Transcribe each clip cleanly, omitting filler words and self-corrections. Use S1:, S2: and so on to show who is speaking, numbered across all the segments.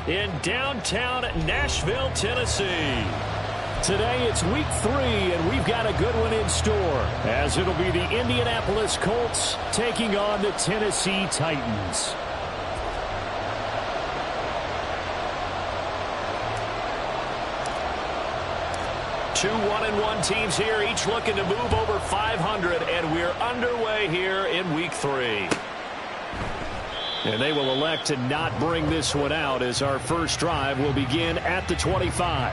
S1: in downtown Nashville, Tennessee.
S2: Today it's week 3, and we've got a good one in store, as it'll be the Indianapolis Colts taking on the Tennessee Titans. Two 1-1 teams here, each looking to move over 500, and we're underway here in week 3. And they will elect to not bring this one out, as our first drive will begin at the 25.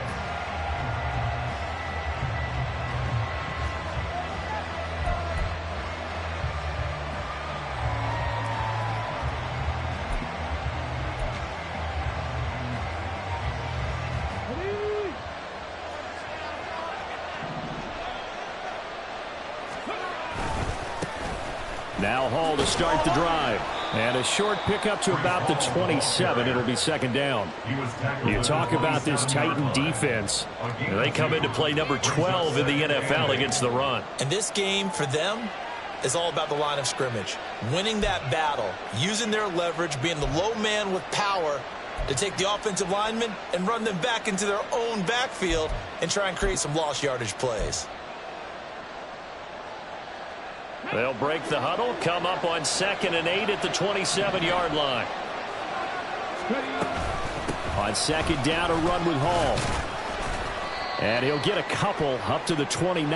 S2: Now Hall to start the drive. And a short pickup to about the 27. It'll be second down. You talk about this Titan defense. They come into play number 12 in the NFL against the run.
S3: And this game for them is all about the line of scrimmage. Winning that battle, using their leverage, being the low man with power to take the offensive linemen and run them back into their own backfield and try and create some lost yardage plays.
S1: They'll break the huddle, come up on 2nd and 8 at the 27-yard line. On second down, a run with Hall. And he'll get a couple up to the 29.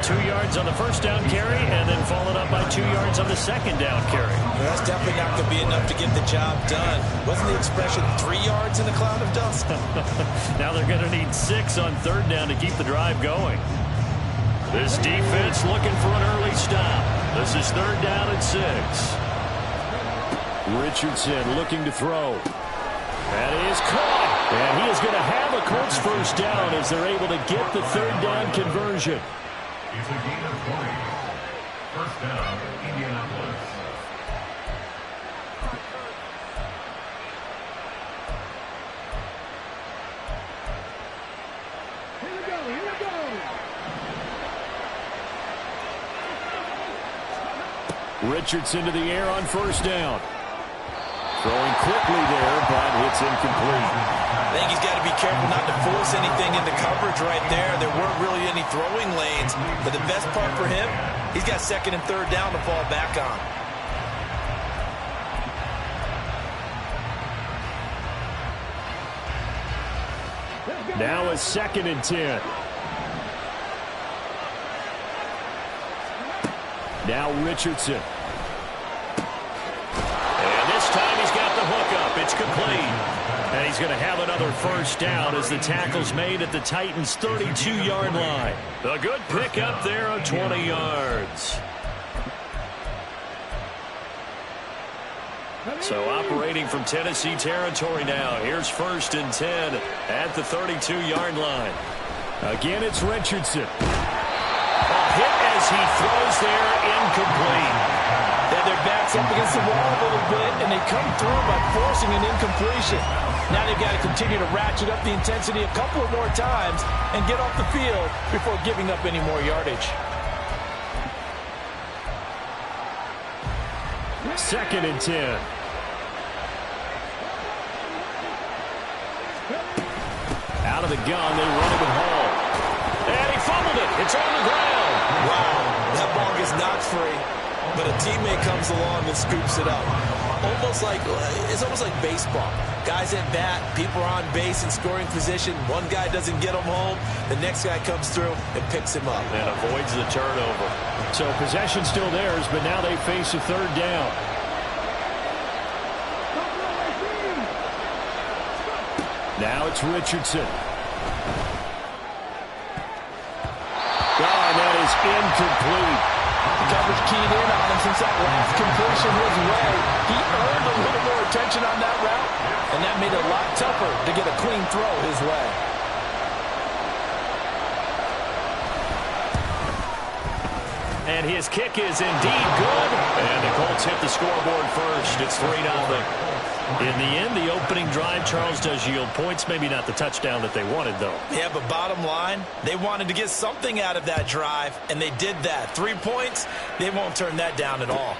S1: 2 yards on the first down carry, and then followed up by 2 yards on the second down carry.
S3: Well, that's definitely not going to be enough to get the job done. Wasn't the expression 3 yards in a cloud of dust?
S1: Now they're going to need 6 on third down to keep the drive going. This defense looking for an early stop. This is third down and 6. Richardson looking to throw. That is caught. And he is going to have a Colts first down as they're able to get the third down conversion.
S4: It's a gain of 40. First down, Indianapolis.
S2: Richardson to the air on first down. Throwing quickly there, but it's incomplete.
S3: I think he's got to be careful not to force anything into coverage right there. There weren't really any throwing lanes, but the best part for him, he's got second and third down to fall back on.
S2: Now a 2nd and 10. Now Richardson.
S1: And this time he's got the hook up. It's complete. And he's going to have another first down as the tackle's made at the Titans' 32-yard line. A good pickup there of 20 yards. So operating from Tennessee territory now. Here's 1st and 10 at the 32-yard line.
S2: Again, it's Richardson.
S1: Hit as he throws there, incomplete.
S3: Their backs up against the wall a little bit, and they come through by forcing an incompletion. Now they've got to continue to ratchet up the intensity a couple of more times and get off the field before giving up any more yardage.
S2: 2nd and 10. Out of the gun, they run it with Hall.
S1: And he fumbled it. It's on the ground.
S3: Wow, that ball gets knocked free, but a teammate comes along and scoops it up. It's almost like baseball. Guys at bat, people are on base in scoring position. One guy doesn't get him home. The next guy comes through and picks him up.
S1: And avoids the turnover.
S2: So possession still theirs, but now they face a third down. Now it's Richardson. And that is incomplete.
S3: The coverage keyed in on him since that last completion his way. He earned a little more attention on that route, and that made it a lot tougher to get a clean throw his way.
S1: And his kick is indeed good. And the Colts hit the scoreboard first. It's 3-0. In the end, the opening drive, Charles, does yield points. Maybe not the touchdown that they wanted, though.
S3: Yeah, but bottom line, they wanted to get something out of that drive, and they did that. 3 points, they won't turn that down at all.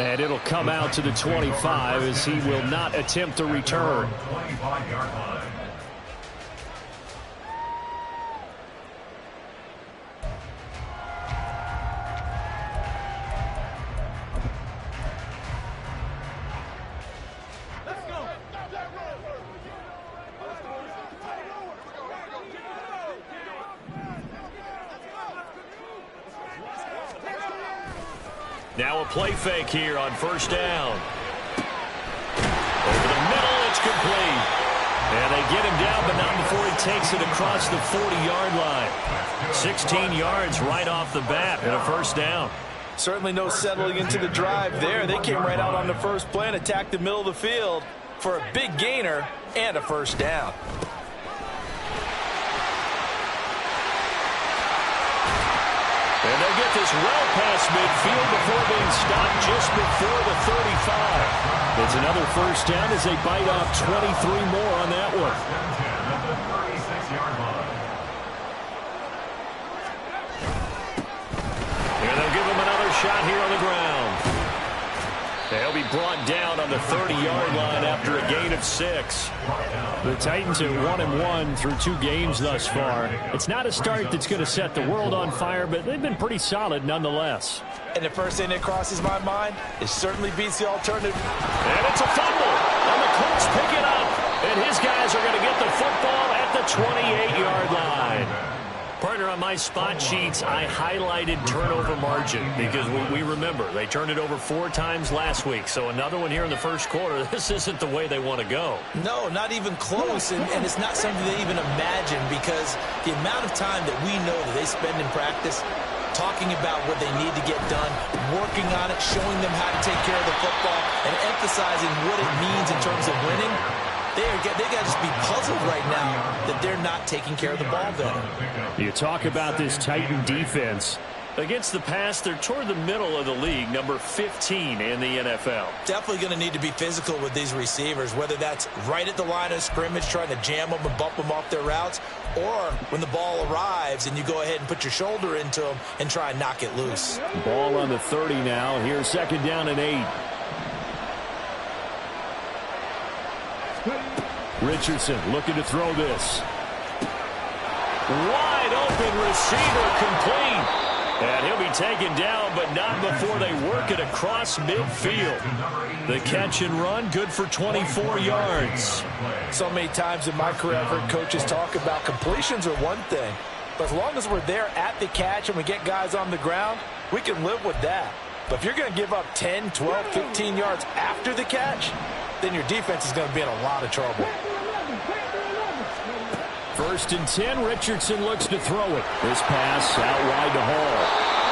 S1: And it'll come out to the 25 as he will not attempt to return.
S4: 25-yard line.
S2: Now a play fake here on first down. Over the middle, it's complete. And they get him down, but not before he takes it across the 40-yard line. 16 yards right off the bat and a first down.
S3: Certainly no settling into the drive there. They came right out on the first play and attacked the middle of the field for a big gainer and a first down.
S2: And they'll get this well past midfield before being stopped just before the 35.
S1: It's another first down as they bite off 23 more on that one.
S4: 36-yard line.
S2: And they'll give him another shot here on the ground. They'll be brought down on the 30-yard line after a gain of 6.
S1: The Titans are 1-1 through 2 games thus far. It's not a start that's going to set the world on fire, but they've been pretty solid nonetheless.
S3: And the first thing that crosses my mind, it certainly beats the alternative.
S2: And it's a fumble. And the Colts pick it up. And his guys are going to get the football at the 28-yard line. Partner, on my spot sheets, I highlighted turnover margin because we remember they turned it over 4 times last week. So another one here in the first quarter. This isn't the way they want to go.
S3: No, not even close. And it's not something they even imagine because the amount of time that we know that they spend in practice talking about what they need to get done, working on it, showing them how to take care of the football, and emphasizing what it means in terms of winning. They got to just be puzzled right now that they're not taking care of the ball better.
S1: You talk about this Titan defense.
S2: Against the pass, they're toward the middle of the league, number 15 in the NFL.
S3: Definitely going to need to be physical with these receivers, whether that's right at the line of scrimmage, trying to jam them and bump them off their routes, or when the ball arrives and you go ahead and put your shoulder into them and try and knock it loose.
S1: Ball on the 30 now. Here's second down and 8. Richardson looking to throw this.
S2: Wide open receiver complete. And he'll be taken down, but not before they work it across midfield. The catch and run, good for 24 yards.
S3: So many times in my career, I've heard coaches talk about completions are one thing. But as long as we're there at the catch and we get guys on the ground, we can live with that. But if you're going to give up 10, 12, 15 yards after the catch, then your defense is going to be in a lot of trouble.
S1: First and 10, Richardson looks to throw it. This pass out wide to Hall.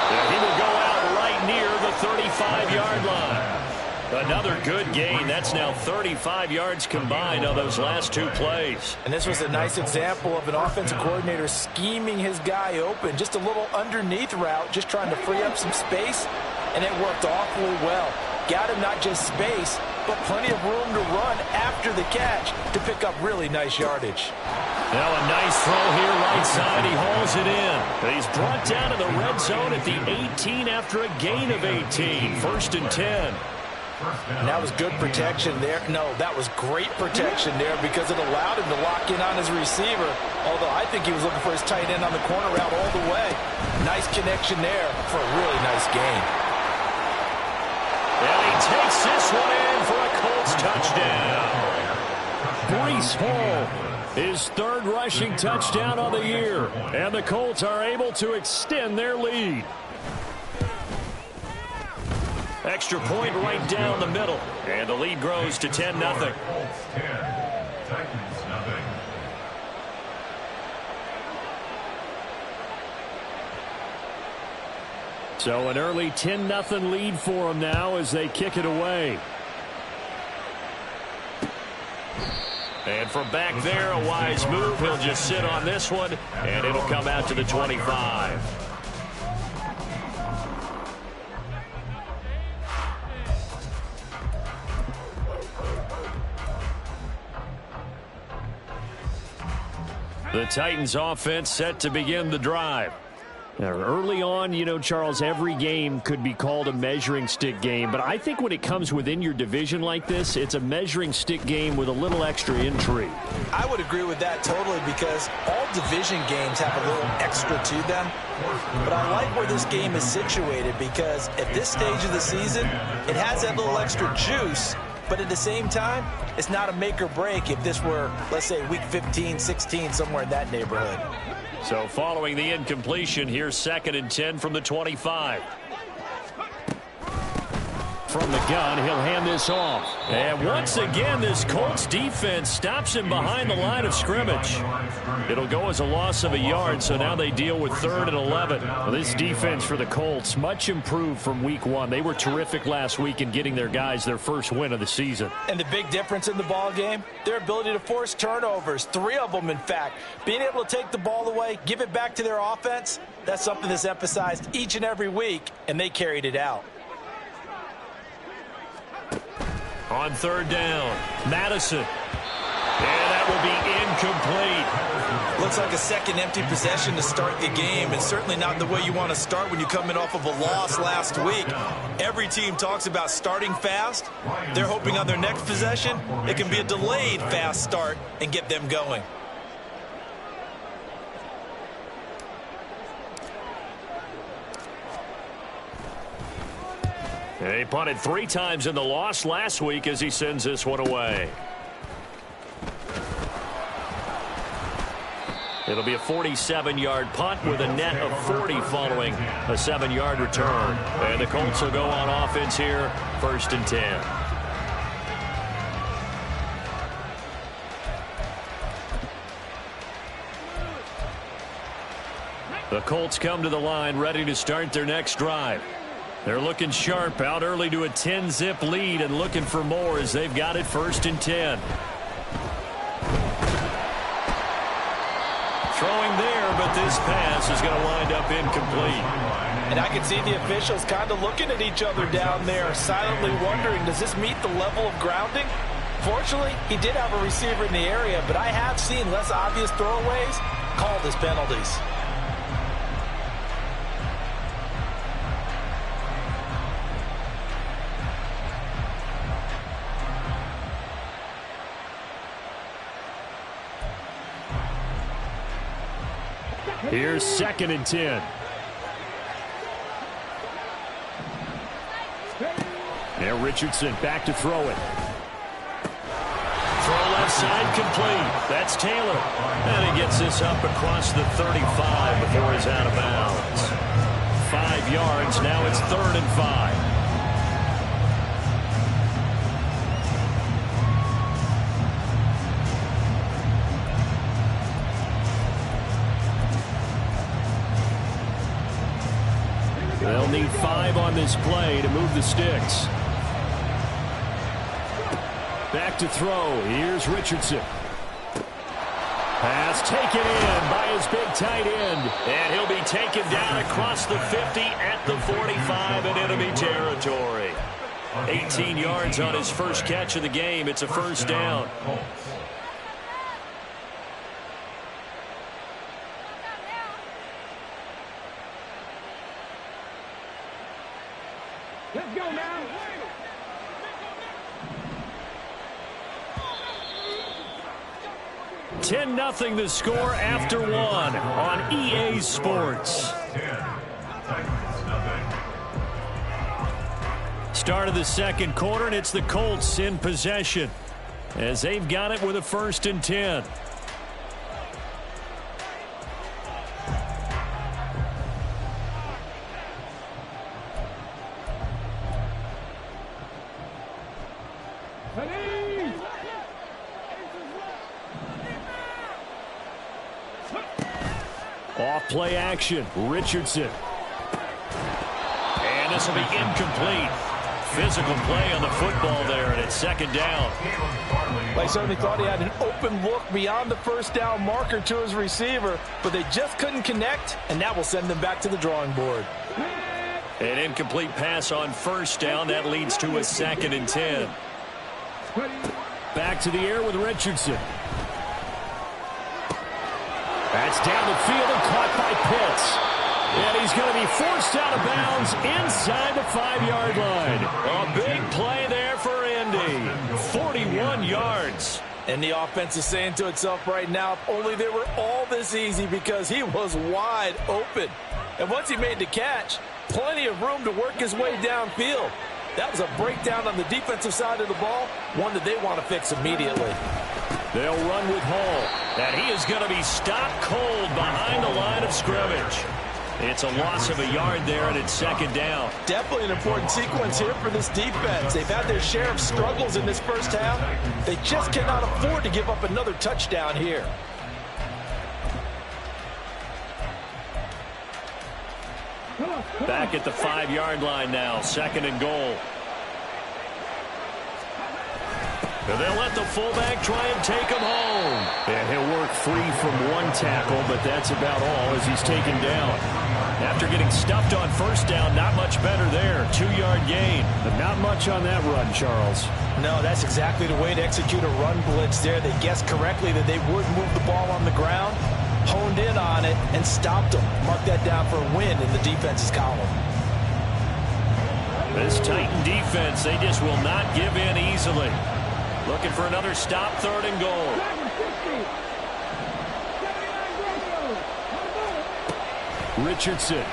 S2: And he will go out right near the 35-yard line. Another good gain. That's now 35 yards combined on those last 2 plays.
S3: And this was a nice example of an offensive coordinator scheming his guy open. Just a little underneath route, just trying to free up some space, and it worked awfully well. Got him not just space, but plenty of room to run after the catch to pick up really nice yardage.
S2: Now a nice throw here right side. He hauls it in. He's brought down to the red zone at the 18 after a gain of 18. First and 10.
S3: And that was good protection there. No, that was great protection there because it allowed him to lock in on his receiver. Although I think he was looking for his tight end on the corner route all the way. Nice connection there for a really nice gain.
S2: And he takes this one in for a Colts touchdown.
S1: Breece Hall, his 3rd rushing touchdown on the year. And the Colts are able to extend their lead.
S2: Extra point right down the middle. And the lead grows to 10-0.
S4: Colts 10, Titans nothing.
S1: So an early 10-0 lead for them now as they kick it away.
S2: And from back there, a wise move. He'll just sit on this one, and it'll come out to the 25. The Titans offense set to begin the drive.
S1: Early on, you know, Charles, every game could be called a measuring stick game. But I think when it comes within your division like this, it's a measuring stick game with a little extra intrigue.
S3: I would agree with that totally because all division games have a little extra to them. But I like where this game is situated because at this stage of the season, it has that little extra juice. But at the same time, it's not a make or break if this were, let's say, week 15, 16, somewhere in that neighborhood.
S2: So following the incompletion, here's 2nd and 10 from the 25.
S1: From the gun, he'll hand this off.
S2: And once again, this Colts defense stops him behind the line of scrimmage. It'll go as a loss of a yard, so now they deal with 3rd and 11.
S1: Well, this defense for the Colts, much improved from week 1. They were terrific last week in getting their guys their first win of the season.
S3: And the big difference in the ball game, their ability to force turnovers, 3 of them, in fact. Being able to take the ball away, give it back to their offense, that's something that's emphasized each and every week, and they carried it out.
S2: On 3rd down, Madison. And that will be incomplete.
S3: Looks like a second empty possession to start the game, and certainly not the way you want to start when you're coming off of a loss last week. Every team talks about starting fast. They're hoping on their next possession, it can be a delayed fast start and get them going.
S2: He punted 3 times in the loss last week as he sends this one away. It'll be a 47-yard punt with a net of 40 following a 7-yard return. And the Colts will go on offense here, 1st and 10. The Colts come to the line ready to start their next drive. They're looking sharp, out early to a 10-zip lead and looking for more as they've got it 1st and 10. Throwing there, but this pass is going to wind up incomplete.
S3: And I can see the officials kind of looking at each other down there, silently wondering, does this meet the level of grounding? Fortunately, he did have a receiver in the area, but I have seen less obvious throwaways called as penalties.
S1: Here's 2nd and 10. Now Richardson back to throw it.
S2: Throw left side complete. That's Taylor. And he gets this up across the 35 before he's out of bounds. 5 yards. Now it's 3rd and 5.
S1: They'll need 5 on this play to move the sticks. Back to throw. Here's Richardson. Pass taken in by his big tight end.
S2: And he'll be taken down across the 50 at the 45 in enemy territory. 18 yards on his first catch of the game. It's a 1st down.
S5: Let's go now.
S1: 10-0 the score after 1 on EA Sports. Start of the 2nd quarter, and it's the Colts in possession as they've got it with a 1st and 10. Off play action, Richardson.
S2: And this will be incomplete. Physical play on the football there, and it's 2nd down.
S3: I certainly thought he had an open look beyond the 1st down marker to his receiver, but they just couldn't connect, and that will send them back to the drawing board.
S2: An incomplete pass on 1st down. That leads to a 2nd and 10.
S1: Back to the air with Richardson. That's down the field and caught by Pitts. And he's going to be forced out of bounds inside the 5-yard line.
S2: A big play there for Indy. 41 yards.
S3: And the offense is saying to itself right now, if only they were all this easy, because he was wide open. And once he made the catch, plenty of room to work his way downfield. That was a breakdown on the defensive side of the ball, one that they want to fix immediately.
S1: They'll run with Hall.
S2: And he is going to be stopped cold behind the line of scrimmage.
S1: It's a loss of a yard there, and it's second down.
S3: Definitely an important sequence here for this defense. They've had their share of struggles in this first half. They just cannot afford to give up another touchdown here.
S1: Back at the 5-yard line now, second and goal.
S2: And they'll let the fullback try and take him home.
S1: And he'll work free from one tackle, but that's about all as he's taken down. After getting stuffed on first down, not much better there. 2-yard gain. But not much on that run, Charles.
S3: No, that's exactly the way to execute a run blitz there. They guessed correctly that they would move the ball on the ground, honed in on it, and stopped them. Mark that down for a win in the defense's column.
S1: This Titan defense, they just will not give in easily. Looking for another stop, third and goal. Richardson.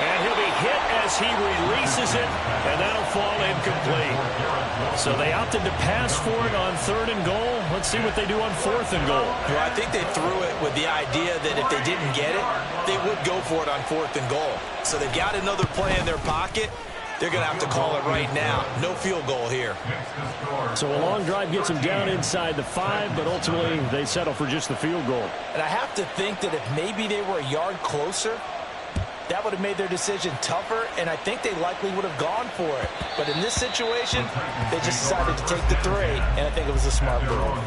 S2: And he'll be hit as he releases it, and that'll fall incomplete.
S1: So they opted to pass for it on third and goal. Let's see what they do on fourth and goal.
S3: Well, I think they threw it with the idea that if they didn't get it, they would go for it on fourth and goal. So they've got another play in their pocket. They're going to have to call it right now. No field goal here.
S1: So a long drive gets them down inside the 5, but ultimately they settle for just the field goal.
S3: And I have to think that if maybe they were a yard closer, that would have made their decision tougher, and I think they likely would have gone for it. But in this situation, they just decided to take the 3, and I think it was a smart move.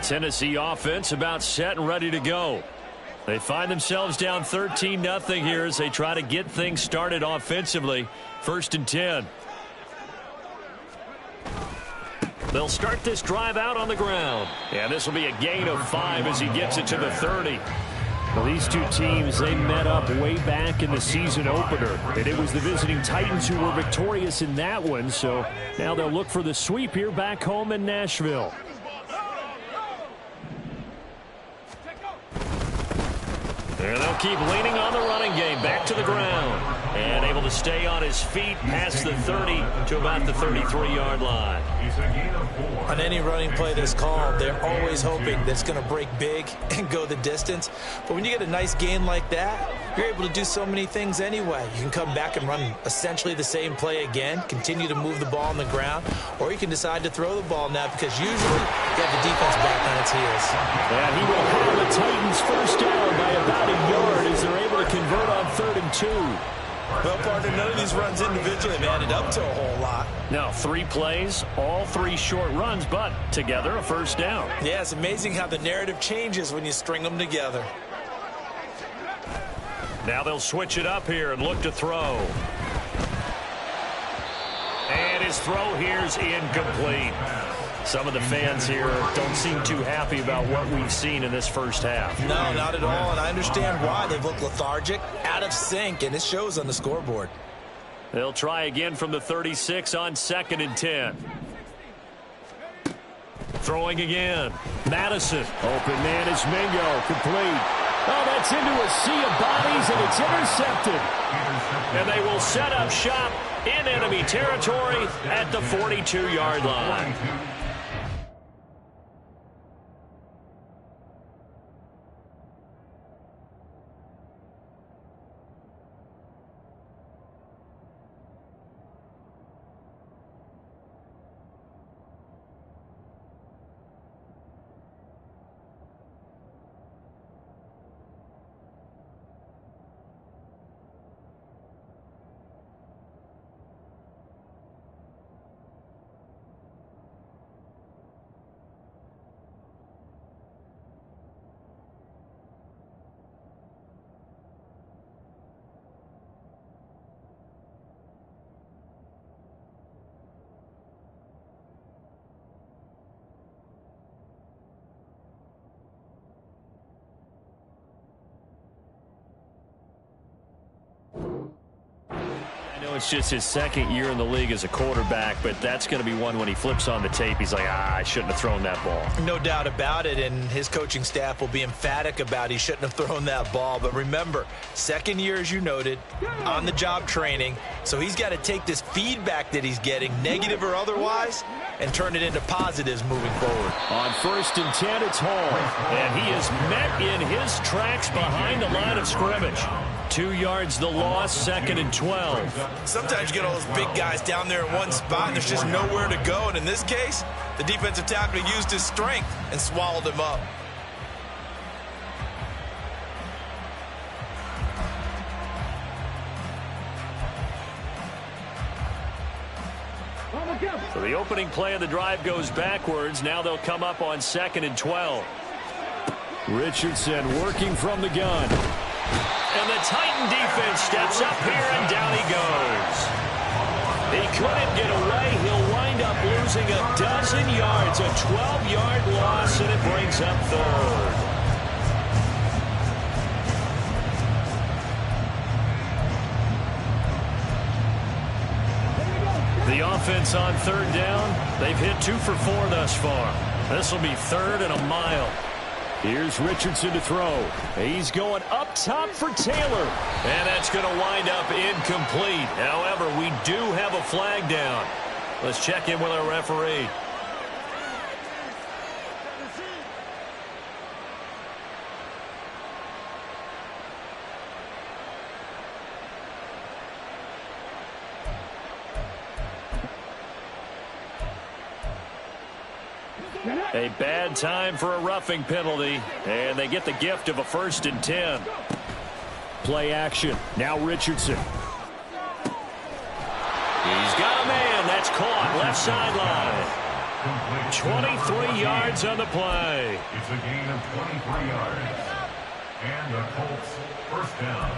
S1: Tennessee offense about set and ready to go. They find themselves down 13-0 here as they try to get things started offensively. First and 10. They'll start this drive out on the ground. And this will be a gain of 5 as he gets it to the 30. Well, these two teams, they met up way back in the season opener. And it was the visiting Titans who were victorious in that one. So now they'll look for the sweep here back home in Nashville. And they'll keep leaning on the running game. Back to the ground. And able to stay on his feet past the 30 to about the 33-yard line.
S3: On any running play that's called, they're always hoping that it's going to break big and go the distance. But when you get a nice gain like that, you're able to do so many things anyway. You can come back and run essentially the same play again, continue to move the ball on the ground, or you can decide to throw the ball now because usually you have the defense back on its heels.
S1: And he will have the Titans first down by about a yard as they're able to convert on 3rd and 2.
S3: Well, partner, none of these runs individually have added up to a whole lot.
S1: Now, 3 plays, all 3 short runs, but together a first down.
S3: Yeah, it's amazing how the narrative changes when you string them together.
S1: Now they'll switch it up here and look to throw. And his throw here's incomplete. Some of the fans here don't seem too happy about what we've seen in this first half.
S3: No, not at all, and I understand why. They've looked lethargic, out of sync, and it shows on the scoreboard.
S1: They'll try again from the 36 on 2nd and 10. Throwing again. Madison. Open man is Mingo. Complete. Oh, that's into a sea of bodies, and it's intercepted.
S2: And they will set up shop in enemy territory at the 42-yard line.
S1: it's just his second year in the league as a quarterback, but that's going to be one when he flips on the tape, he's like, I shouldn't have thrown that ball.
S3: No doubt about it, and his coaching staff will be emphatic about he shouldn't have thrown that ball. But remember, second year, as you noted, on-the-job training, so he's got to take this feedback that he's getting, negative or otherwise, and turn it into positives moving forward.
S1: On 1st and 10, it's Hall, and he is met in his tracks behind the line of scrimmage. 2 yards the loss, 2nd and 12.
S3: Sometimes you get all those big guys down there in one spot, and there's just nowhere to go. And in this case, the defensive tackle used his strength and swallowed him up.
S1: So the opening play of the drive goes backwards. Now they'll come up on 2nd and 12. Richardson working from the gun. And the Titan defense steps up here, and down he goes. He couldn't get away. He'll wind up losing a dozen yards, a 12-yard loss, and it brings up 3rd. The offense on 3rd down, they've hit 2 for 4 thus far. This will be 3rd and a mile. Here's Richardson to throw. He's going up top for Taylor. And that's going to wind up incomplete. However, we do have a flag down. Let's check in with our referee. A bad time for a roughing penalty, and they get the gift of a 1st and 10. Play action. Now Richardson. He's got a man. That's caught. Left sideline. 23 yards on the play.
S4: It's a gain of 23 yards. And the Colts 1st down.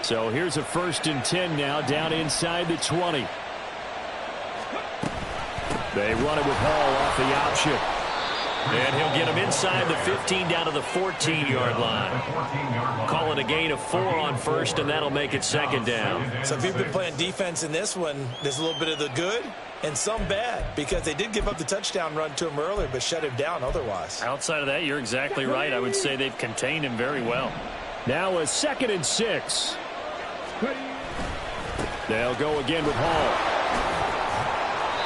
S1: So here's a 1st and 10 now, down inside the 20. They run it with Hall off the option. And he'll get him inside the 15 down to the 14-yard line. Call it a gain of 4 on 1st, and that'll make it 2nd down.
S3: So if you've been playing defense in this one, there's a little bit of the good and some bad, because they did give up the touchdown run to him earlier, but shut him down otherwise.
S1: Outside of that, you're exactly right. I would say they've contained him very well. Now a 2nd and 6. They'll go again with Hall.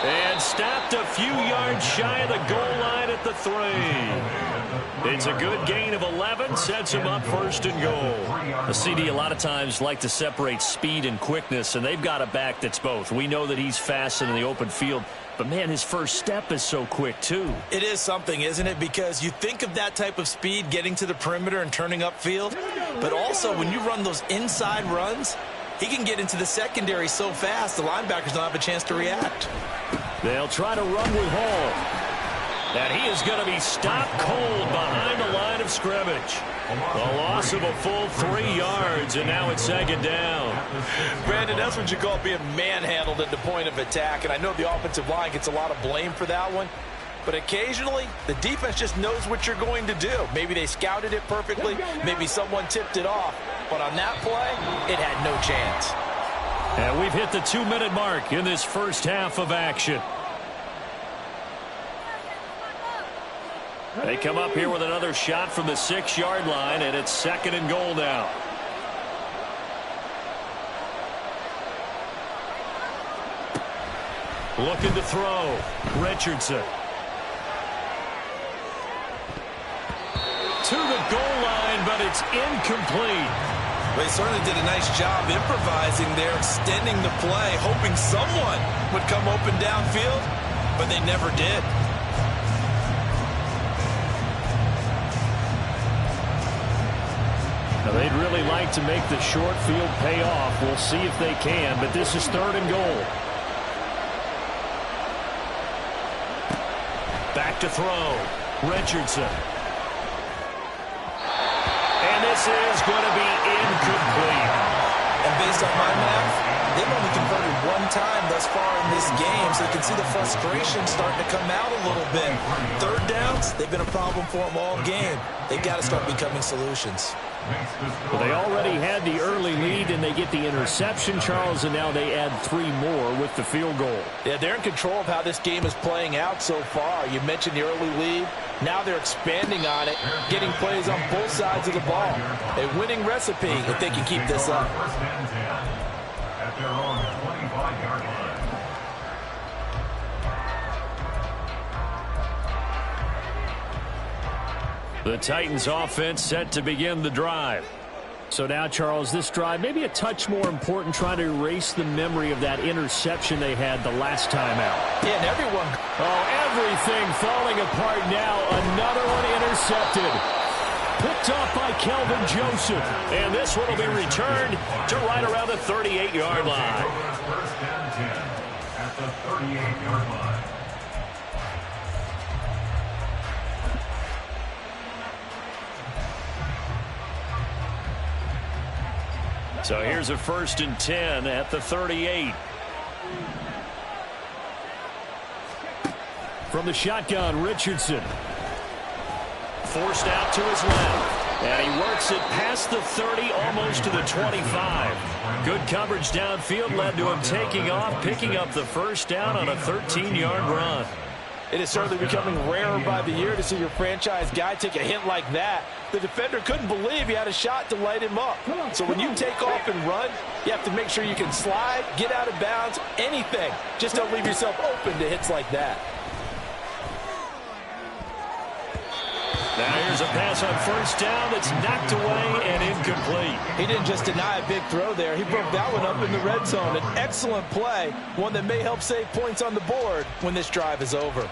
S1: And stopped a few yards shy of the goal line at the 3. It's a good gain of 11, sets him up 1st and goal. The CD a lot of times like to separate speed and quickness, and they've got a back that's both. We know that he's fast in the open field, but man, his first step is so quick too.
S3: It is something, isn't it? Because you think of that type of speed getting to the perimeter and turning upfield, but also when you run those inside runs, he can get into the secondary so fast the linebackers don't have a chance to react.
S1: They'll try to run with Hall. And he is going to be stopped cold behind the line of scrimmage. A loss of a full 3 yards, and now it's 2nd down.
S3: Brandon, that's what you call being manhandled at the point of attack. And I know the offensive line gets a lot of blame for that one. But occasionally, the defense just knows what you're going to do. Maybe they scouted it perfectly. Maybe someone tipped it off. But on that play, it had no chance.
S1: And we've hit the 2-minute mark in this first half of action. They come up here with another shot from the 6-yard line, and it's 2nd and goal now. Looking to throw. Richardson. To the goal line, but it's incomplete.
S3: They certainly did a nice job improvising there, extending the play, hoping someone would come open downfield, but they never did.
S1: Now they'd really like to make the short field pay off. We'll see if they can, but this is 3rd and goal. Back to throw. Richardson. And this is going to be incomplete.
S3: And based on my math, They've only converted one time thus far in this game, so you can see the frustration starting to come out a little bit. Third downs, they've been a problem for them all game. They've got to start becoming solutions.
S1: Well, they already had the early lead, and they get the interception, Charles, and now they add 3 more with the field goal.
S3: Yeah, they're in control of how this game is playing out so far. You mentioned the early lead. Now they're expanding on it, getting plays on both sides of the ball. A winning recipe if they can keep this up.
S4: First and 10 at their own 25-yard line.
S1: The Titans offense set to begin the drive. So now, Charles, this drive maybe a touch more important, trying to erase the memory of that interception they had the last time out.
S3: Yeah, and everyone.
S1: Oh, everything falling apart now. Another one intercepted. Picked off by Kelvin Joseph. And this one will be returned to right around the 38-yard line.
S4: First and 10 at the 38-yard line.
S1: So here's a 1st and 10 at the 38. From the shotgun, Richardson. Forced out to his left. And he works it past the 30, almost to the 25. Good coverage downfield led to him taking off, picking up the first down on a 13-yard run.
S3: It is certainly becoming rarer by the year to see your franchise guy take a hit like that. The defender couldn't believe he had a shot to light him up. So when you take off and run, you have to make sure you can slide, get out of bounds, anything. Just don't leave yourself open to hits like that.
S1: Now here's a pass on first down that's knocked away and incomplete.
S3: He didn't just deny a big throw there. He broke that one up in the red zone. An excellent play, one that may help save points on the board when this drive is over.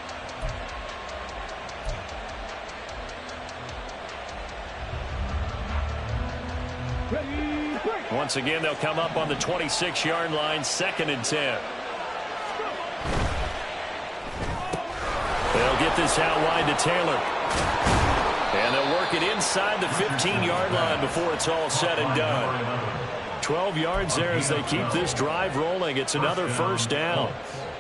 S1: Once again, they'll come up on the 26-yard line, 2nd and 10. They'll get this out wide to Taylor. And they'll work it inside the 15-yard line before it's all said and done. 12 yards there as they keep this drive rolling. It's another first down.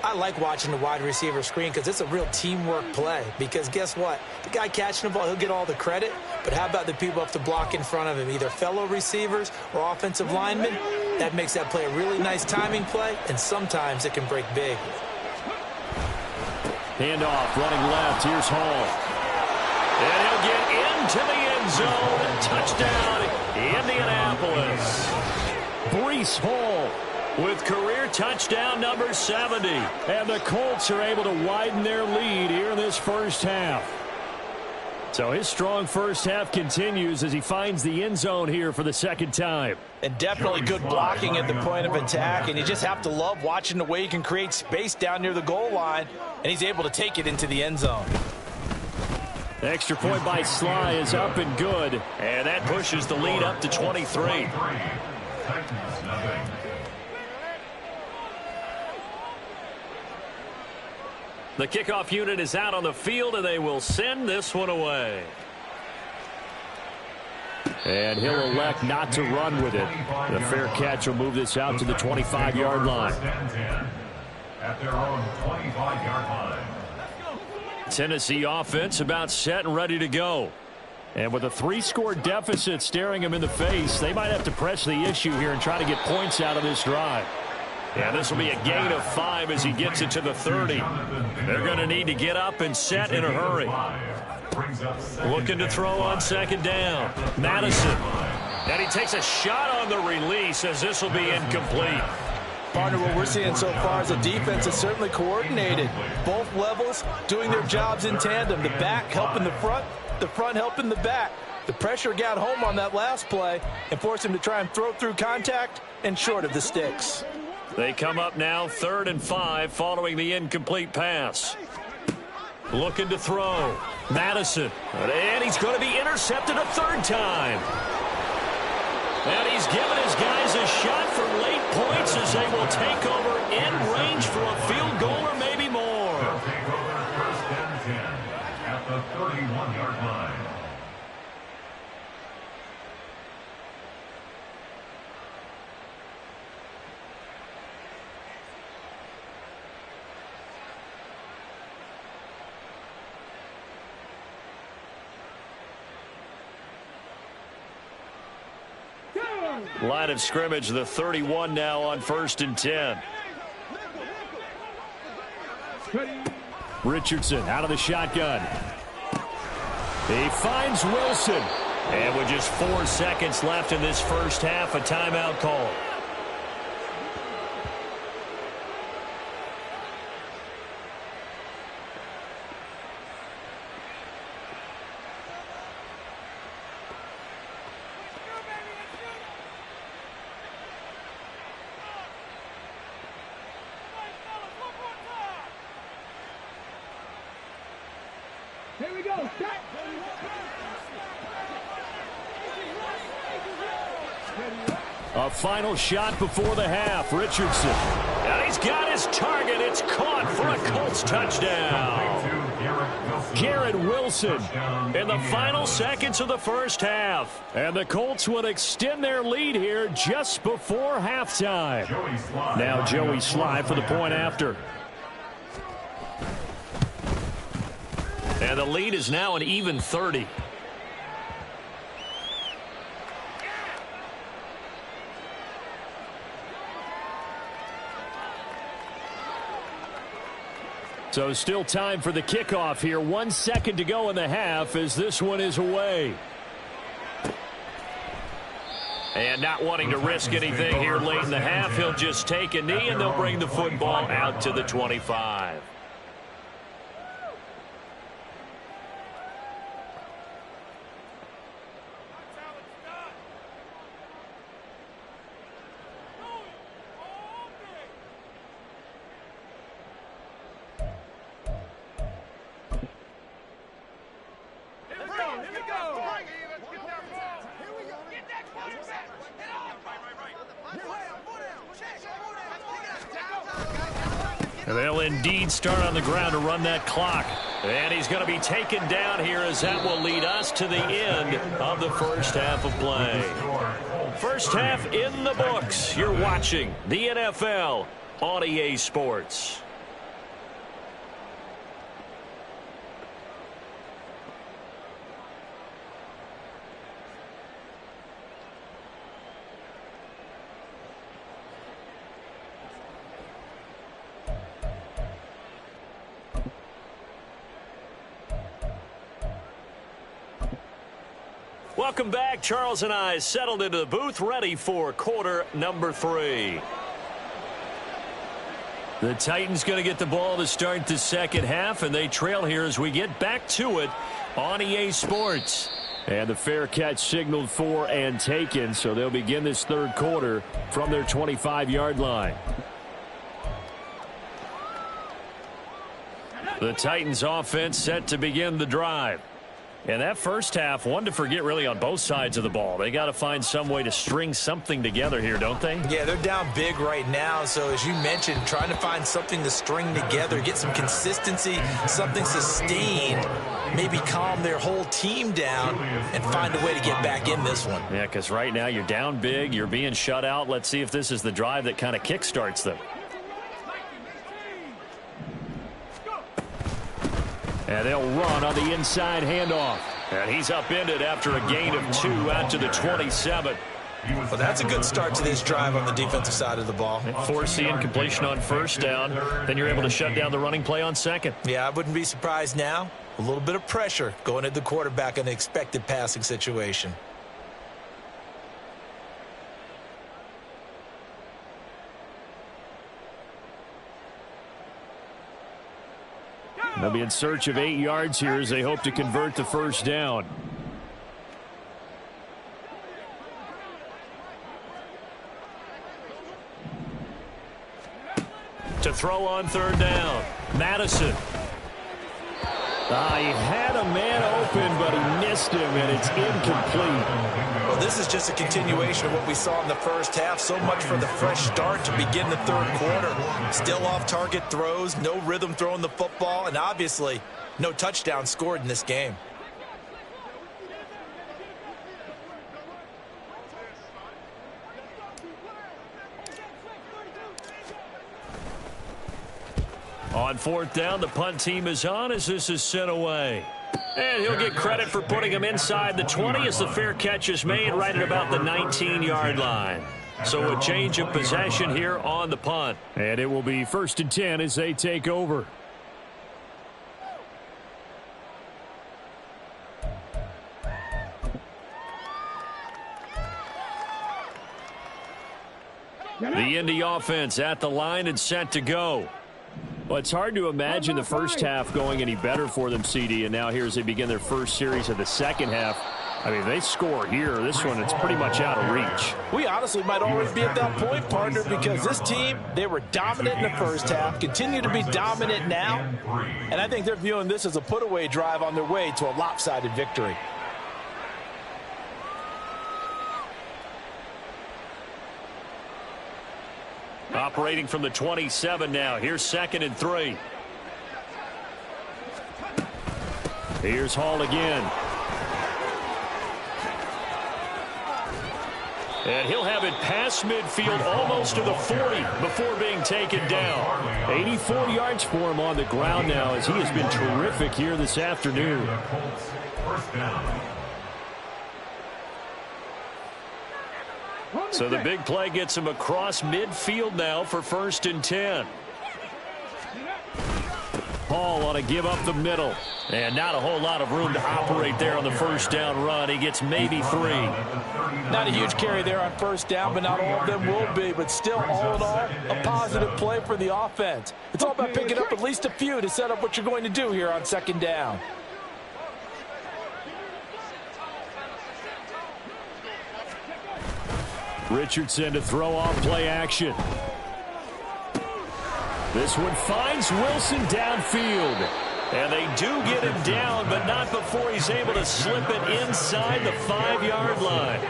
S3: I like watching the wide receiver screen because it's a real teamwork play. Because guess what? The guy catching the ball, he'll get all the credit. But how about the people up to block in front of him, either fellow receivers or offensive linemen? That makes that play a really nice timing play, and sometimes it can break big.
S1: Handoff, running left. Here's Hall. And he'll get into the end zone. Touchdown, Indianapolis. Breece Hall with career touchdown number 70. And the Colts are able to widen their lead here in this first half. So his strong first half continues as he finds the end zone here for the second time.
S3: And definitely good blocking at the point of attack. And you just have to love watching the way he can create space down near the goal line. And he's able to take it into the end zone.
S1: Extra point by Sly is up and good. And that pushes the lead up to 23. The kickoff unit is out on the field, and they will send this one away. And he'll elect not to run with it. The fair catch will move this out to the 25-yard line.
S4: At their own 25-yard line.
S1: Tennessee offense about set and ready to go. And with a 3-score deficit staring them in the face, they might have to press the issue here and try to get points out of this drive. Yeah, this will be a gain of 5 as he gets it to the 30. They're going to need to get up and set in a hurry. Looking to throw on second down. Madison. And he takes a shot on the release as this will be incomplete.
S3: Partner, what we're seeing so far is the defense is certainly coordinated. Both levels doing their jobs in tandem. The back helping the front helping the back. The pressure got home on that last play and forced him to try and throw through contact and short of the sticks.
S1: They come up now 3rd and 5 following the incomplete pass. Looking to throw. Madison. And he's going to be intercepted a 3rd time. And he's given his guys a shot for late points as they will take over in range for a field goal or maybe more.
S4: They'll take over 1st and 10 at the 31-yard line.
S2: Line of scrimmage, the 31 now on 1st and 10.
S1: Richardson out of the shotgun. He finds Wilson.
S2: And with just 4 seconds left in this first half, a timeout call.
S5: Here we go.
S1: A final shot before the half. Richardson.
S2: And he's got his target. It's caught for a Colts touchdown.
S1: Garrett Wilson in the final seconds of the first half. And the Colts would extend their lead here just before halftime. Now Joey Slye for the point after.
S2: And the lead is now an even 30.
S1: So still time for the kickoff here. 1 second to go in the half as this one is away.
S2: And not wanting to risk anything here late in the half, he'll just take a knee and they'll bring the football out to the 25.
S1: And they'll indeed start on the ground to run that clock.
S2: And he's going to be taken down here as that will lead us to the end of the first half of play. First half in the books. You're watching the NFL on EA Sports. Welcome back. Charles and I settled into the booth, ready for quarter number 3.
S1: The Titans going to get the ball to start the second half, and they trail here as we get back to it on EA Sports. And the fair catch signaled for and taken, so they'll begin this third quarter from their 25-yard line. The Titans offense set to begin the drive. And that first half, one to forget really on both sides of the ball. They got to find some way to string something together here, don't they?
S3: Yeah, they're down big right now. So as you mentioned, trying to find something to string together, get some consistency, something sustained, maybe calm their whole team down and find a way to get back in this one.
S1: Yeah, because right now you're down big, you're being shut out. Let's see if this is the drive that kind of kickstarts them. And they'll run on the inside handoff.
S2: And he's upended after a gain of 2 out to the 27.
S3: Well, that's a good start to this drive on the defensive side of the ball.
S1: Force the incompletion on first down. Then you're able to shut down the running play on second.
S3: Yeah, I wouldn't be surprised now. A little bit of pressure going at the quarterback in an expected passing situation.
S1: They'll be in search of 8 yards here as they hope to convert the first down.
S2: To throw on third down, Madison.
S1: He had a man open, but he missed him, and it's incomplete.
S3: Well, this is just a continuation of what we saw in the first half. So much for the fresh start to begin the third quarter. Still off-target throws, no rhythm throwing the football, and obviously no touchdown scored in this game.
S2: On fourth down, the punt team is on as this is sent away. And he'll get credit for putting him inside the 20 as the fair catch is made right at about the 19-yard line. So a change of possession here on the punt.
S1: And it will be 1st and 10 as they take over.
S2: The Indy offense at the line and set to go.
S1: Well, it's hard to imagine the first half going any better for them, CD, and now here as they begin their first series of the second half. I mean, they score here. This one, it's pretty much out of reach.
S3: We honestly might already be at that point, partner, because this team, they were dominant in the first half, continue to be dominant now, and I think they're viewing this as a put-away drive on their way to a lopsided victory.
S2: Operating from the 27 now. Here's 2nd and 3.
S1: Here's Hall again.
S2: And he'll have it past midfield almost to the 40 before being taken down.
S1: 84 yards for him on the ground now as he has been terrific here this afternoon.
S4: First down.
S2: So the big play gets him across midfield now for 1st and 10.
S1: Hall ought to give up the middle.
S2: And not a whole lot of room to operate there on the first down run. He gets maybe 3.
S3: Not a huge carry there on first down, but not all of them will be. But still, all in all, a positive play for the offense. It's all about picking up at least a few to set up what you're going to do here on 2nd down.
S1: Richardson to throw off play action. This one finds Wilson downfield.
S2: And they do get him down, but not before he's able to slip it inside the 5-yard line.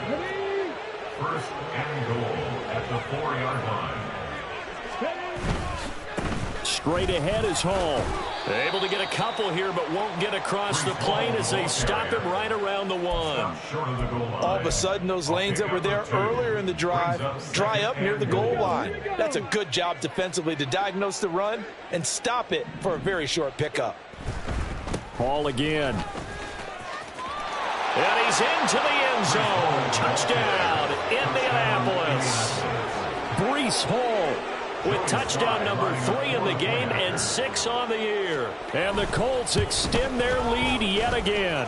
S4: 1st and goal at the 4-yard line.
S1: Straight ahead is Hall.
S2: Able to get a couple here, but won't get across the plane as they stop him right around the 1.
S3: All of a sudden, those lanes that were there earlier in the drive dry up near the goal line. That's a good job defensively to diagnose the run and stop it for a very short pickup.
S1: Hall again.
S2: And he's into the end zone. Touchdown, Indianapolis.
S1: Breece Hall
S2: with touchdown number 3 in the game and 6 on the year.
S1: And the Colts extend their lead yet again.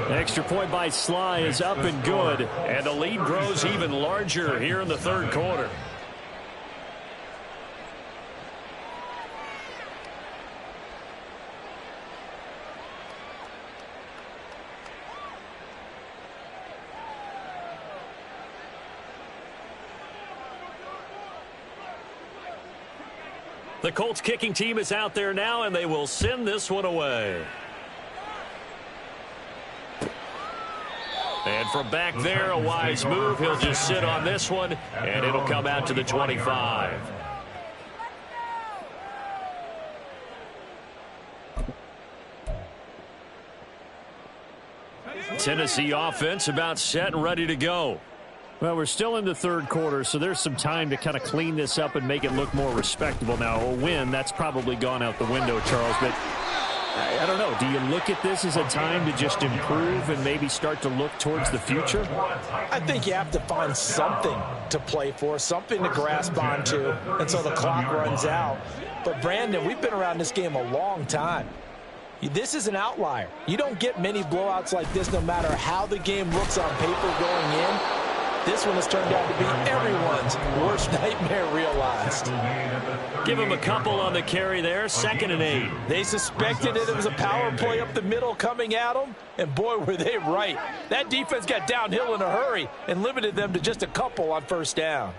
S1: Extra point by Sly is up and good.
S2: And the lead grows even larger here in the 3rd quarter. The Colts kicking team is out there now, and they will send this one away. And from back there, a wise move. He'll just sit on this one, and it'll come out to the 25. Tennessee offense about set and ready to go.
S1: Well, we're still in the 3rd quarter, so there's some time to kind of clean this up and make it look more respectable. Now, a win, that's probably gone out the window, Charles, but I don't know. Do you look at this as a time to just improve and maybe start to look towards the future?
S3: I think you have to find something to play for, something to grasp onto until the clock runs out. But, Brandon, we've been around this game a long time. This is an outlier. You don't get many blowouts like this no matter how the game looks on paper going in. This one has turned out to be everyone's worst nightmare realized.
S2: Give him a couple on the carry there, 2nd and 8.
S3: They suspected it was a power play up the middle coming at them, and boy, were they right. That defense got downhill in a hurry and limited them to just a couple on 1st down.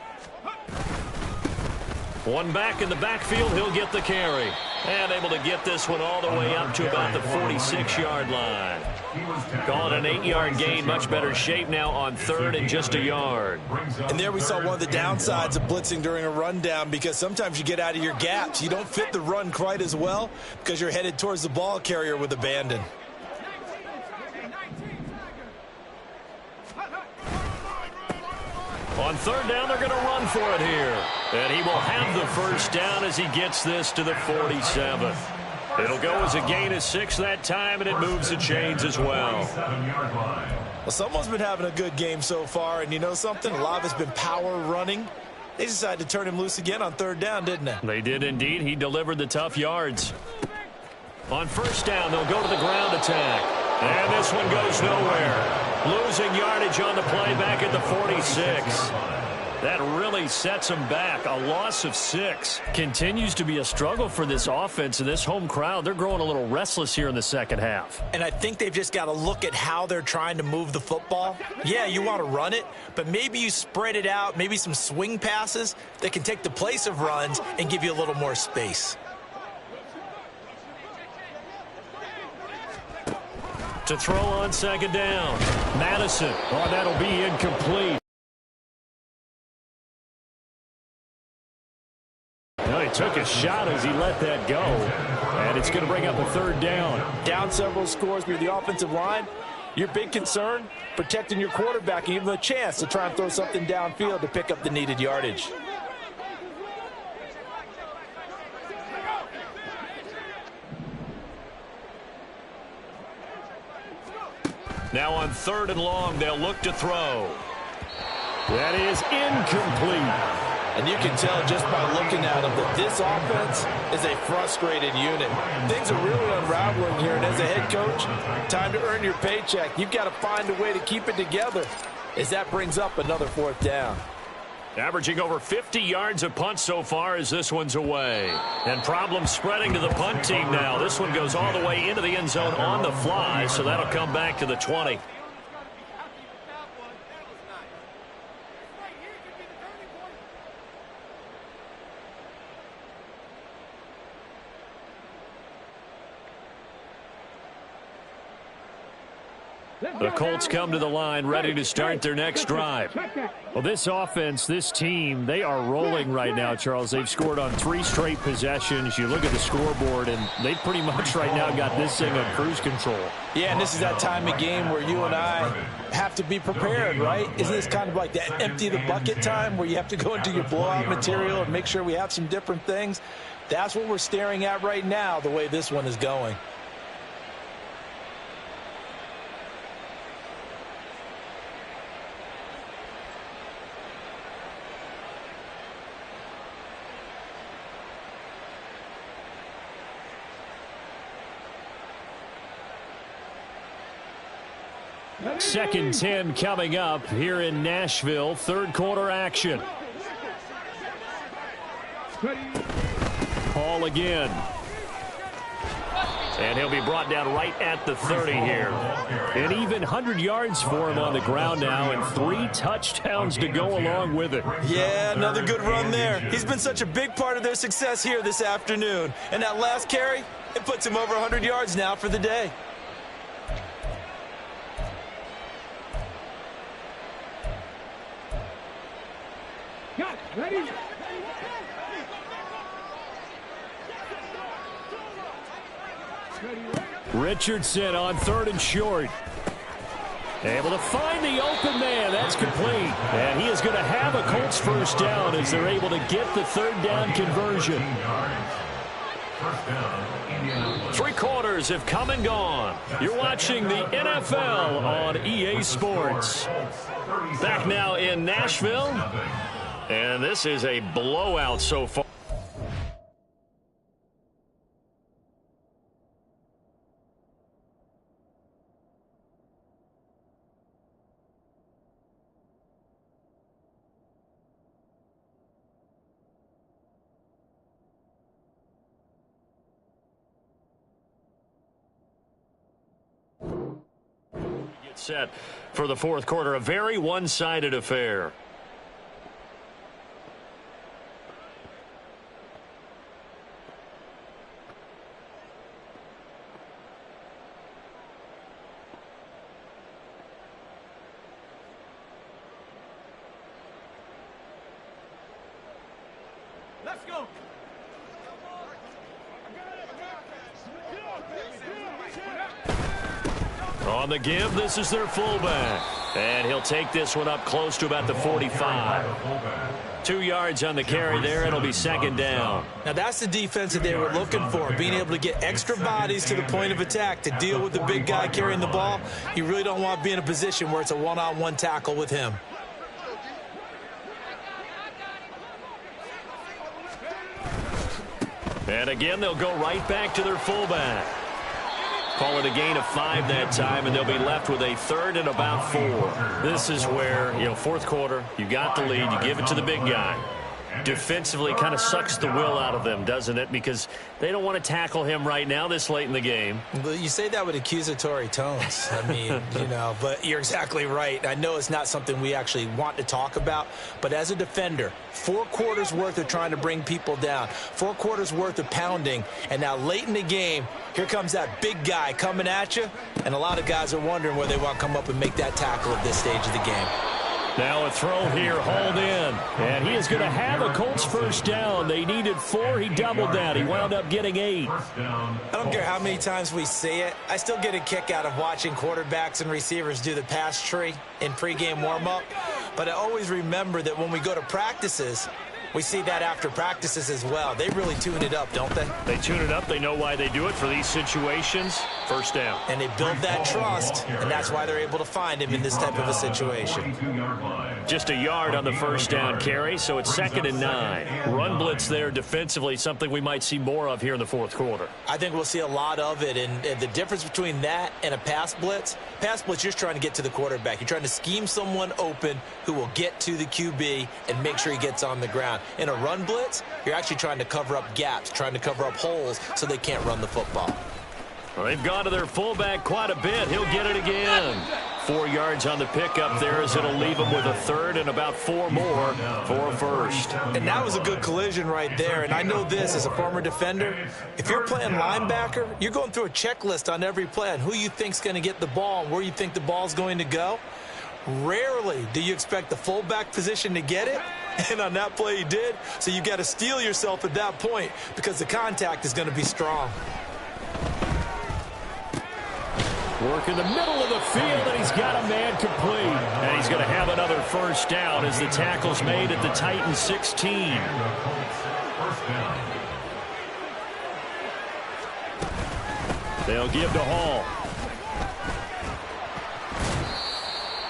S2: One back in the backfield, he'll get the carry. And able to get this one all the way up to about the 46-yard line. Call it an 8-yard gain, much better shape now on 3rd and just a yard.
S3: And there we saw one of the downsides of blitzing during a rundown, because sometimes you get out of your gaps. You don't fit the run quite as well because you're headed towards the ball carrier with abandon.
S2: On 3rd down, they're going to run for it here. And he will have the first down as he gets this to the 47. It'll go as a gain of 6 that time, and it moves the chains as well.
S3: Well, someone's been having a good game so far, and you know something? A lot of it's been power running. They decided to turn him loose again on 3rd down, didn't they?
S2: They did indeed. He delivered the tough yards. On first down, they'll go to the ground attack. And this one goes nowhere. Losing yardage on the play back at the 46. That really sets them back. A loss of 6. Continues to be a struggle for this offense and this home crowd. They're growing a little restless here in the second half.
S3: And I think they've just got to look at how they're trying to move the football. Yeah, you want to run it, but maybe you spread it out, maybe some swing passes that can take the place of runs and give you a little more space.
S2: To throw on 2nd down. Madison. Oh, that'll be incomplete. Well, he took a shot as he let that go. And it's going to bring up a 3rd down.
S3: Down several scores near the offensive line. Your big concern, protecting your quarterback and give him a chance to try and throw something downfield to pick up the needed yardage.
S2: Now on 3rd and long, they'll look to throw.
S1: That is incomplete.
S3: And you can tell just by looking at them that this offense is a frustrated unit. Things are really unraveling here, and as a head coach, time to earn your paycheck. You've got to find a way to keep it together as that brings up another 4th down.
S2: Averaging over 50 yards a punt so far as this one's away. And problems spreading to the punt team now. This one goes all the way into the end zone on the fly, so that'll come back to the 20. The Colts come to the line ready to start their next drive.
S1: Well, this offense, this team, they are rolling right now, Charles. They've scored on 3 straight possessions. You look at the scoreboard, and they pretty much right now got this thing on cruise control.
S3: Yeah, and this is that time of game where you and I have to be prepared, right? Isn't this kind of like that empty the bucket time where you have to go into your blowout material and make sure we have some different things? That's what we're staring at right now, the way this one is going.
S1: Second 10 coming up here in Nashville. 3rd quarter action. Hall again.
S2: And he'll be brought down right at the 30 here.
S1: An even 100 yards for him on the ground now, and 3 touchdowns to go along with it.
S3: Yeah, another good run there. He's been such a big part of their success here this afternoon. And that last carry, it puts him over 100 yards now for the day.
S5: Ready?
S1: Richardson on 3rd and short. Able to find the open man. That's complete. And he is going to have a Colts first down as they're able to get the 3rd down conversion.
S2: 3 quarters have come and gone. You're watching the NFL on EA Sports. Back now in Nashville. And this is a blowout so far. Get set for the 4th quarter. A very one-sided affair.
S5: Let's go.
S2: On the give, this is their fullback. And he'll take this one up close to about the 45. 2 yards on the carry there. It'll be second down.
S3: Now, that's the defense that they were looking for, being able to get extra bodies to the point of attack to deal with the big guy carrying the ball. You really don't want to be in a position where it's a one-on-one tackle with him.
S2: And again, they'll go right back to their fullback. Call it a gain of 5 that time, and they'll be left with a third and about 4. This is where, fourth quarter, you got the lead, you give it to the big guy. Defensively kind of sucks the will out of them, doesn't it? Because they don't want to tackle him right now this late in the game.
S3: But you say that with accusatory tones. I mean, but you're exactly right. I know it's not something we actually want to talk about, but as a defender, 4 quarters worth of trying to bring people down, 4 quarters worth of pounding, and now late in the game, here comes that big guy coming at you, and a lot of guys are wondering where they want to come up and make that tackle at this stage of the game.
S1: Now a throw here, hauled in. And he is going to have a Colts first down. They needed 4. He doubled that. He wound up getting 8.
S3: I don't care how many times we see it. I still get a kick out of watching quarterbacks and receivers do the pass tree in pregame warm-up. But I always remember that when we go to practices, we see that after practices as well. They really tune it up, don't they?
S1: They tune it up. They know why they do it for these situations. First down.
S3: And they build that trust, and that's why they're able to find him in this type of a situation.
S1: Just a yard on the first down carry, so it's 2nd and 9. Run blitz there defensively, something we might see more of here in the fourth quarter.
S3: I think we'll see a lot of it, and the difference between that and a pass blitz, you're just trying to get to the quarterback. You're trying to scheme someone open who will get to the QB and make sure he gets on the ground. In a run blitz, you're actually trying to cover up gaps, trying to cover up holes so they can't run the football.
S1: Well, they've gone to their fullback quite a bit. He'll get it again. 4 yards on the pickup there as it'll leave him with a third and about 4 more for a first.
S3: And that was a good collision right there. And I know this as a former defender. If you're playing linebacker, you're going through a checklist on every play on who you think's going to get the ball and where you think the ball's going to go. Rarely do you expect the fullback position to get it. And on that play he did. So you got to steel yourself at that point because the contact is going to be strong.
S1: Work in the middle of the field, and he's got a man complete. And he's going to have another first down as the tackle's made at the Titans 16. They'll give to Hall.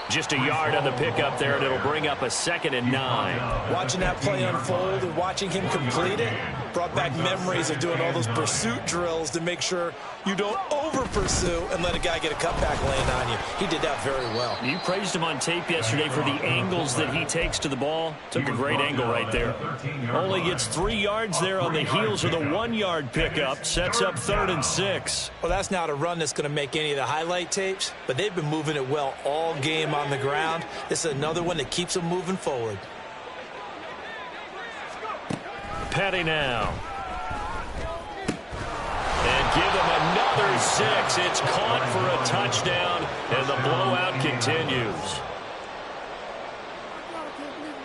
S1: Just a yard on the pickup there, and it'll bring up a 2nd and 9.
S3: Watching that play unfold and watching him complete it brought back memories of doing all those pursuit drills to make sure you don't over-pursue and let a guy get a cutback land on you. He did that very well.
S1: You praised him on tape yesterday for the angles that he takes to the ball. Took a great angle right there. Only gets 3 yards there on the heels of the 1-yard pickup. Sets up 3rd and 6.
S3: Well, that's not a run that's going to make any of the highlight tapes, but they've been moving it well all game on the ground. This is another one that keeps them moving forward.
S1: Petty now. And give them another 6. It's caught for a touchdown, and the blowout continues.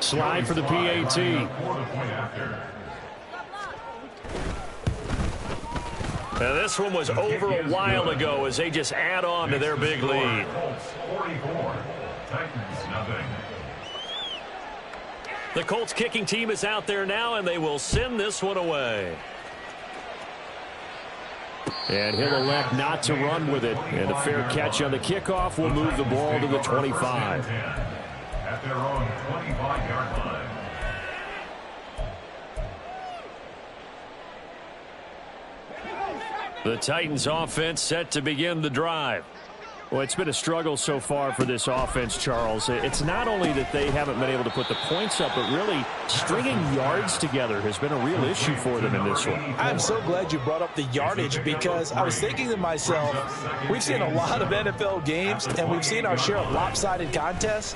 S1: Slide for the PAT. Now this one was over a while ago as they just add on to their big lead.
S4: 44, Titans nothing.
S1: The Colts kicking team is out there now, and they will send this one away. And he'll elect not to run with it. And a fair catch on the kickoff will move the ball to the 25.
S4: At their own 25-yard line.
S1: The Titans offense set to begin the drive. Well, it's been a struggle so far for this offense, Charles. It's not only that they haven't been able to put the points up, but really stringing yards together has been a real issue for them in this one.
S3: I'm so glad you brought up the yardage because I was thinking to myself, we've seen a lot of NFL games, and we've seen our share of lopsided contests.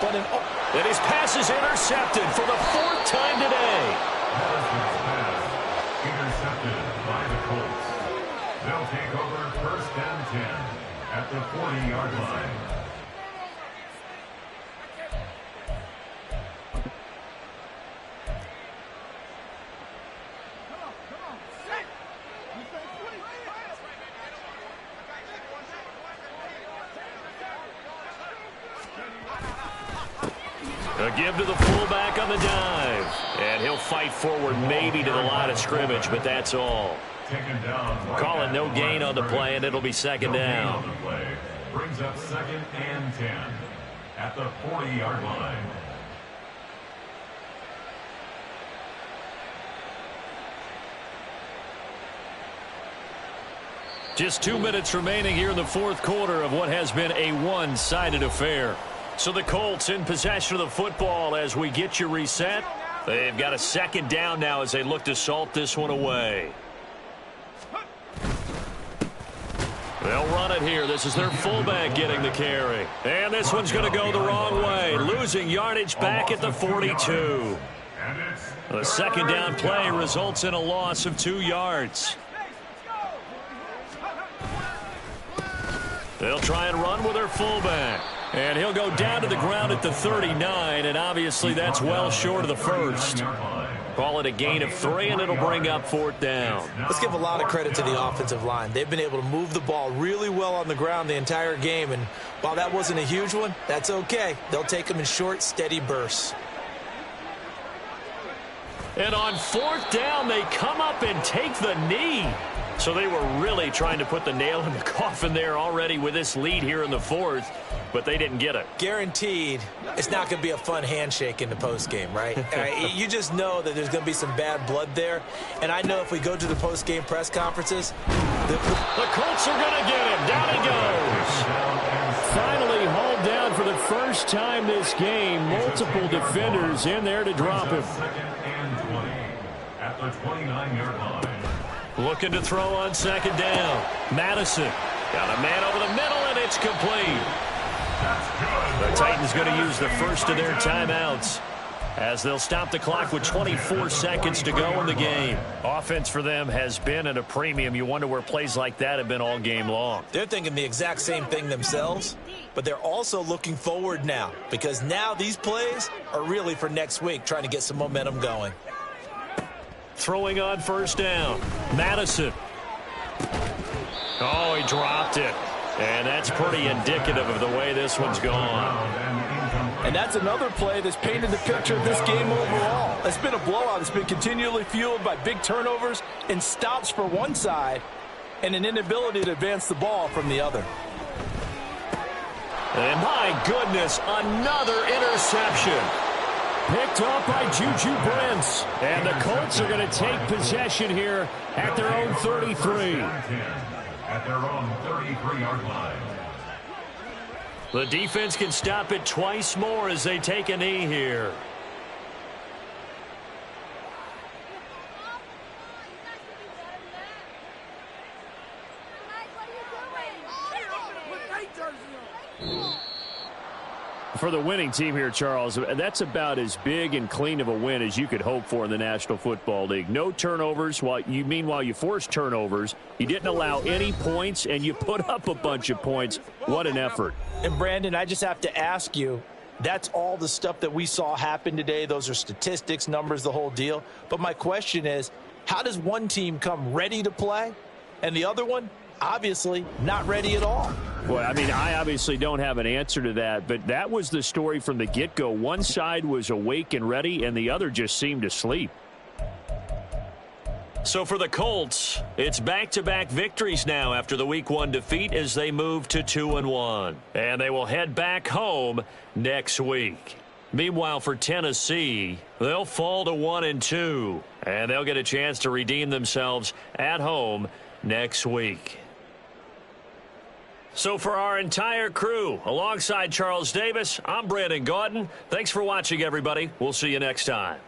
S3: But
S1: and his pass is intercepted for the 4th time today.
S4: Intercepted by the Colts. They'll take over 1st and 10 at the 40-yard line.
S2: A give to the fullback on the dive. And he'll fight forward maybe to the line of scrimmage, but that's all. Call it no gain on the play, and it'll be second down.
S4: Brings up 2nd and 10 at the 40-yard line.
S1: Just 2 minutes remaining here in the fourth quarter of what has been a one-sided affair.
S2: So the Colts in possession of the football as we get you reset. They've got a second down now as they look to salt this one away. They'll run it here. This is their fullback getting the carry. And this one's going to go the wrong way. Losing yardage back at the 42. The second down play results in a loss of 2 yards. They'll try and run with their fullback. And he'll go down to the ground at the 39, and obviously that's well short of the first. Call it a gain of 3, and it'll bring up 4th down.
S3: Let's give a lot of credit to the offensive line. They've been able to move the ball really well on the ground the entire game, and while that wasn't a huge one, that's okay. They'll take them in short, steady bursts.
S2: And on 4th down, they come up and take the knee. So they were really trying to put the nail in the coffin there already with this lead here in the 4th, but they didn't get it.
S3: Guaranteed, it's not going to be a fun handshake in the postgame, right? You just know that there's going to be some bad blood there. And I know if we go to the postgame press conferences,
S2: the Colts are going to get him. Down he goes.
S1: Finally hauled down for the first time this game. Multiple defenders in there to drop him.
S4: 2nd and 20 at the 29-yard line.
S2: Looking to throw on 2nd down. Madison got a man over the middle, and it's complete. The Titans going to use the first of their timeouts as they'll stop the clock with 24 seconds to go in the game. Offense for them has been at a premium. You wonder where plays like that have been all game long.
S3: They're thinking the exact same thing themselves, but they're also looking forward now because now these plays are really for next week, trying to get some momentum going.
S2: Throwing on 1st down. Madison. Oh, he dropped it. And that's pretty indicative of the way this one's gone.
S6: And that's another play that's painted the picture of this game overall. It's been a blowout. It's been continually fueled by big turnovers and stops for one side and an inability to advance the ball from the other.
S2: And my goodness, another interception.
S1: Picked off by Juju Brents. And the Colts are going to take possession here at their own 33.
S4: At their own 33-yard line.
S2: The defense can stop it twice more as they take a knee here.
S1: For the winning team here, Charles, that's about as big and clean of a win as you could hope for in the National Football League. No turnovers. Meanwhile, you forced turnovers. You didn't allow any points, and you put up a bunch of points. What an effort.
S6: And, Brandon, I just have to ask you, that's all the stuff that we saw happen today. Those are statistics, numbers, the whole deal. But my question is, how does one team come ready to play, and the other one, obviously, not ready at all?
S1: Well, I mean, I obviously don't have an answer to that, but that was the story from the get-go. One side was awake and ready, and the other just seemed asleep.
S2: So for the Colts, it's back-to-back victories now after the Week 1 defeat as they move to 2-1. And they will head back home next week. Meanwhile, for Tennessee, they'll fall to 1-2, and they'll get a chance to redeem themselves at home next week. So for our entire crew, alongside Charles Davis, I'm Brandon Gaudin. Thanks for watching, everybody. We'll see you next time.